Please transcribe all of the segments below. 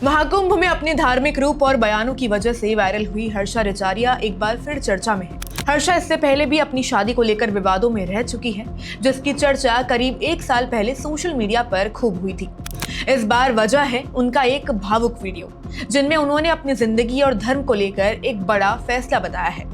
महाकुंभ में अपने धार्मिक रूप और बयानों की वजह से वायरल हुई हर्षा रिचारिया एक बार फिर चर्चा में है। हर्षा इससे पहले भी अपनी शादी को लेकर विवादों में रह चुकी है, जिसकी चर्चा करीब 1 साल पहले सोशल मीडिया पर खूब हुई थी। इस बार वजह है उनका एक भावुक वीडियो, जिनमें उन्होंने अपनी जिंदगी और धर्म को लेकर एक बड़ा फैसला बताया है।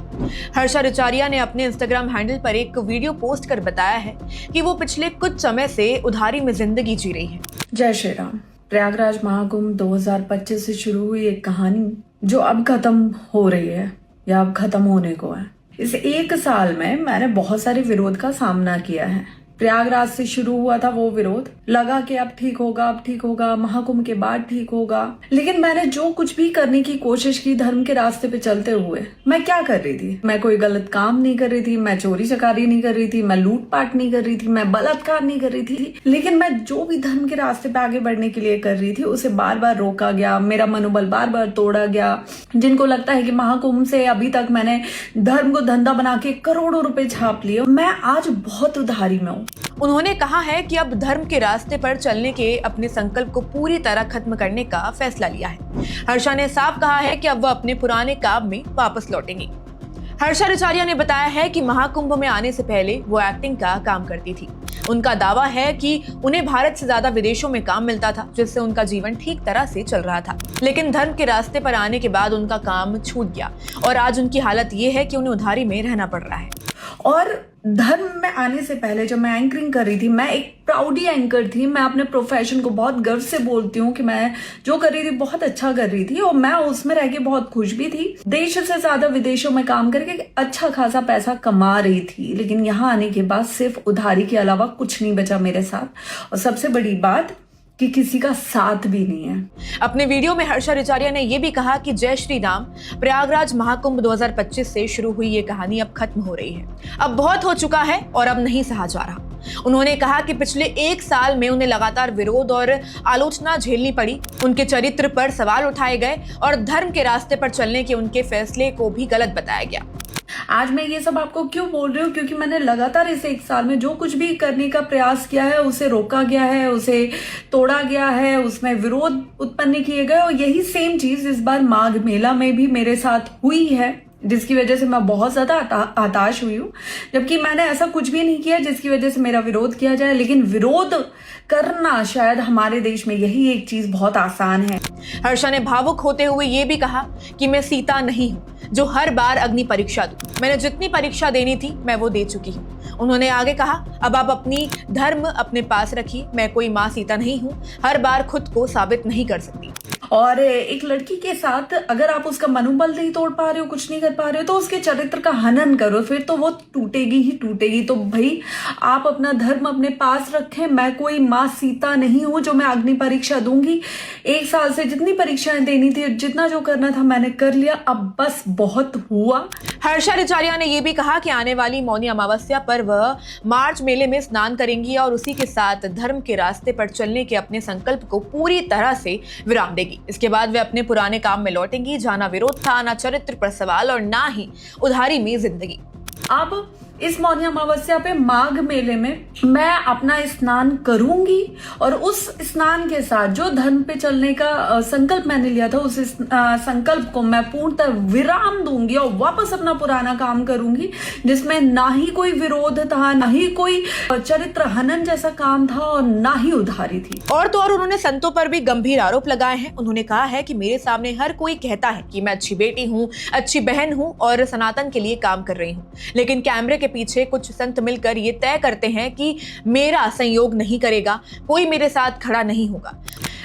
हर्षा रिचारिया ने अपने इंस्टाग्राम हैंडल पर एक वीडियो पोस्ट कर बताया है कि वो पिछले कुछ समय से उधारी में जिंदगी जी रही है। जय श्री राम। प्रयागराज महाकुंभ 2025 से शुरू हुई एक कहानी जो अब खत्म हो रही है या अब खत्म होने को है। इस 1 साल में मैंने बहुत सारे विरोध का सामना किया है। प्रयागराज से शुरू हुआ था वो विरोध, लगा कि अब ठीक होगा, महाकुंभ के बाद ठीक होगा। लेकिन मैंने जो कुछ भी करने की कोशिश की धर्म के रास्ते पे चलते हुए, मैं क्या कर रही थी? मैं कोई गलत काम नहीं कर रही थी, मैं चोरी चकारी नहीं कर रही थी, मैं लूटपाट नहीं कर रही थी, मैं बलात्कार नहीं कर रही थी। लेकिन मैं जो भी धर्म के रास्ते पे आगे बढ़ने के लिए कर रही थी, उसे बार बार रोका गया, मेरा मनोबल बार बार तोड़ा गया। जिनको लगता है कि महाकुंभ से अभी तक मैंने धर्म को धंधा बना के करोड़ों रुपए छाप लिए, मैं आज बहुत उधारी में हूँ। उन्होंने कहा है कि अब धर्म के रास्ते पर चलने के अपने संकल्प को पूरी तरह खत्म करने का फैसला लिया है। हर्षा ने साफ कहा है कि अब वह अपने पुराने काम में वापस लौटेंगी। हर्षा रिचारिया ने बताया है कि महाकुंभ में आने से पहले वो एक्टिंग का काम करती थी। उनका दावा है कि उन्हें भारत से ज्यादा विदेशों में काम मिलता था, जिससे उनका जीवन ठीक तरह से चल रहा था। लेकिन धर्म के रास्ते पर आने के बाद उनका काम छूट गया और आज उनकी हालत ये है कि उन्हें उधारी में रहना पड़ रहा है। और धर्म में आने से पहले जब मैं एंकरिंग कर रही थी, मैं एक प्राउडी एंकर थी। मैं अपने प्रोफेशन को बहुत गर्व से बोलती हूँ कि मैं जो कर रही थी बहुत अच्छा कर रही थी और मैं उसमें रह के बहुत खुश भी थी। देश से ज्यादा विदेशों में काम करके अच्छा खासा पैसा कमा रही थी। लेकिन यहाँ आने के बाद सिर्फ उधारी के अलावा कुछ नहीं बचा मेरे साथ, और सबसे बड़ी बात कि किसी का साथ भी नहीं है। अपने वीडियो में हर्षा रिचारिया ने यह भी कहा कि जय श्री राम, प्रयागराज महाकुंभ 2025 से शुरू हुई ये कहानी अब खत्म हो रही है। अब बहुत हो चुका है और अब नहीं सहा जा रहा। उन्होंने कहा कि पिछले 1 साल में उन्हें लगातार विरोध और आलोचना झेलनी पड़ी। उनके चरित्र पर सवाल उठाए गए और धर्म के रास्ते पर चलने के उनके फैसले को भी गलत बताया गया। आज मैं ये सब आपको क्यों बोल रही हूँ? क्योंकि मैंने लगातार इस 1 साल में जो कुछ भी करने का प्रयास किया है, उसे रोका गया है, उसे तोड़ा गया है, उसमें विरोध उत्पन्न किए गए। और यही सेम चीज इस बार माघ मेला में भी मेरे साथ हुई है, जिसकी वजह से मैं बहुत ज्यादा हताश हुई हूँ। जबकि मैंने ऐसा कुछ भी नहीं किया जिसकी वजह से मेरा विरोध किया जाए। लेकिन विरोध करना शायद हमारे देश में यही एक चीज बहुत आसान है। हर्षा ने भावुक होते हुए ये भी कहा कि मैं सीता नहीं हूँ जो हर बार अग्नि परीक्षा दूं। मैंने जितनी परीक्षा देनी थी मैं वो दे चुकी हूँ। उन्होंने आगे कहा, अब आप अपनी धर्म अपने पास रखिए। मैं कोई माँ सीता नहीं हूँ, हर बार खुद को साबित नहीं कर सकती। और एक लड़की के साथ अगर आप उसका मनोबल नहीं तोड़ पा रहे हो, कुछ नहीं कर पा रहे हो, तो उसके चरित्र का हनन करो, फिर तो वो टूटेगी ही टूटेगी। तो भाई आप अपना धर्म अपने पास रखें। मैं कोई माँ सीता नहीं हूं जो मैं अग्नि परीक्षा दूंगी। 1 साल से जितनी परीक्षाएं देनी थी, जितना जो करना था मैंने कर लिया, अब बस बहुत हुआ। हर्षा रिचारिया ने यह भी कहा कि आने वाली मौनी अमावस्या पर वह मार्च मेले में स्नान करेंगी और उसी के साथ धर्म के रास्ते पर चलने के अपने संकल्प को पूरी तरह से विराम देगी। इसके बाद वे अपने पुराने काम में लौटेंगी, जहां ना विरोध था, ना चरित्र पर सवाल और ना ही उधारी में जिंदगी। अब इस मौनी अमावस्या पे माघ मेले में मैं अपना स्नान करूंगी और उस स्नान के साथ जो धर्म पे चलने का संकल्प मैंने लिया था, उस संकल्प को मैं पूर्णतः विराम दूंगी और वापस अपना पुराना काम करूंगी, जिसमें ना ही कोई विरोध था, ना ही कोई चरित्र हनन जैसा काम था और ना ही उधारी थी। और तो और उन्होंने संतों पर भी गंभीर आरोप लगाए हैं। उन्होंने कहा है कि मेरे सामने हर कोई कहता है कि मैं अच्छी बेटी हूँ, अच्छी बहन हूँ और सनातन के लिए काम कर रही हूँ, लेकिन कैमरे के पीछे कुछ संत मिलकर ये तय करते हैं कि मेरा संयोग नहीं करेगा, कोई मेरे साथ खड़ा नहीं होगा।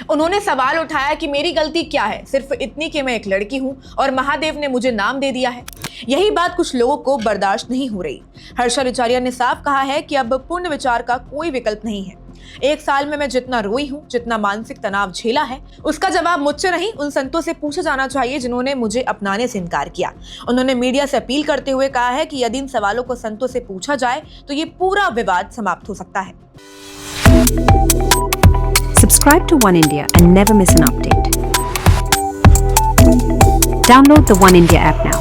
उन्होंने सवाल उठाया कि मेरी गलती क्या है, सिर्फ इतनी कि मैं एक लड़की हूं और महादेव ने मुझे नाम दे दिया है। यही बात कुछ लोगों को बर्दाश्त नहीं हो रही। हर्षा रिचारिया ने साफ कहा है कि अब पूर्ण विचार का कोई विकल्प नहीं है। 1 साल में मैं जितना रोई हूँ, जितना मानसिक तनाव झेला है, उसका जवाब मुझसे नहीं उन संतों से पूछा जाना चाहिए जिन्होंने मुझे अपनाने से इनकार किया। उन्होंने मीडिया से अपील करते हुए कहा है कि यदि इन सवालों को संतों से पूछा जाए तो ये पूरा विवाद समाप्त हो सकता है। Subscribe to One India and never miss an update. Download the One India app now.